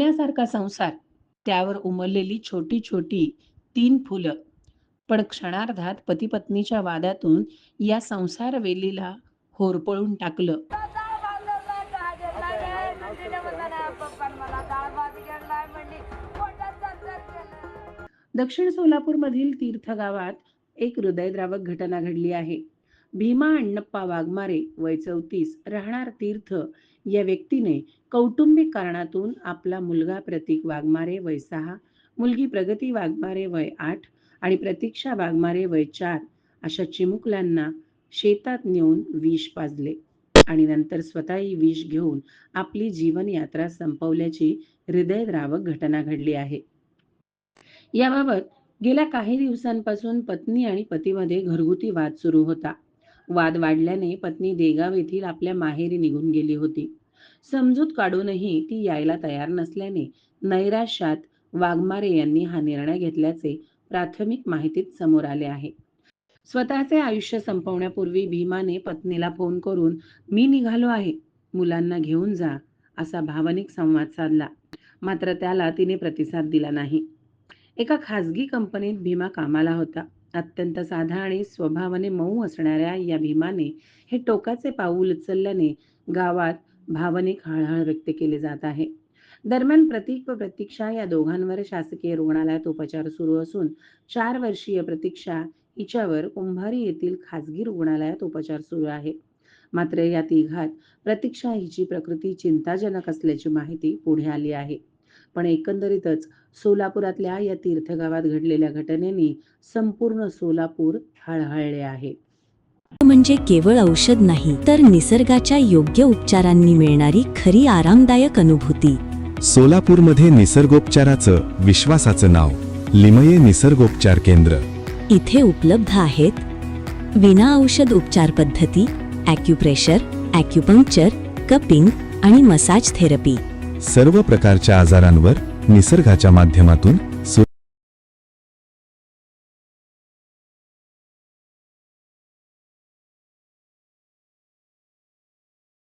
सोन्यासारखा संसार, त्यावर उमललेली छोटी छोटी 3 फुलं. पण क्षणार्धात पती-पत्नीच्या वादातून या संसार वेलीला होरपळून टाकलं. दक्षिण सोलापूरमधील तीर्थगावात एक हृदयद्रावक घटना घडली आहे. भीमा अण्णप्पा वाघमारे वय 34 राहणार तीर्थ या व्यक्तीने कौटुंबिक कारणातून आपला मुलगा प्रतीक वाघमारे वय 6, मुलगी प्रगती वाघमारे वय 8 आणि प्रतीक्षा वाघमारे वय 4 अशा चिमुकल्यांना शेतात नेऊन विष पाजले आणि नंतर स्वतःही विष घेऊन आपली जीवनयात्रा संपवल्याची हृदयद्रावक घटना घडली आहे. याबाबत गेल्या काही दिवसांपासून पत्नी आणि पतीमध्ये घरगुती वाद सुरू होता. वाद वाढल्याने पत्नी देगाव येथील आपल्या माहेरी निघून गेली होती. समजूत काढूनही ती यायला तयार नसल्याने नैराश्यात वाघमारे यांनी हा निर्णय घेतल्याचे प्राथमिक माहितीत समोर आले आहे. स्वतःचे आयुष्य संपवण्यापूर्वी भीमाने पत्नीला फोन करून "मी निघालो आहे, मुलांना घेऊन जा" असा भावनिक संवाद साधला. मात्र त्याला तिने प्रतिसाद दिला नाही. एका खासगी कंपनीत भीमा कामाला होता. अत्यंत साधा आणि स्वभावाने मऊ असणाऱ्या या भीमाने हे टोकाचे पाऊल उचलल्याने गावात भावनिक हळहळ व्यक्त केली जात आहे. दरम्यान प्रतीक व प्रतीक्षा या दोघांवर शासकीय रुग्णालयात उपचार सुरू असून 4 वर्षीय प्रतीक्षा हिच्यावर कुंभारी येथील खासगी रुग्णालयात उपचार सुरू आहे. मात्र या तिघात प्रतीक्षा हिची प्रकृती चिंताजनक असल्याची माहिती पुढे आली आहे. पण एकंदरीतच सोलापुरातल्या या तीर्थगावात घडलेल्या घटनेने संपूर्ण सोलापूर हळहळले आहे. म्हणजे केवळ औषध नाही, तर निसर्गाच्या योग्य उपचारांनी मिळणारी खरी आरामदायक अनुभूती. सोलापूरमध्ये निसर्गोपचाराचं विश्वासाचं नाव लिमये निसर्गोपचार केंद्र. इथे उपलब्ध आहेत विना औषध उपचार पद्धती, ॲक्युप्रेशर, ॲक्युपंक्चर, कपिंग आणि मसाज थेरपी. सर्व प्रकारच्या आजारांवर निसर्गाच्या माध्यमातून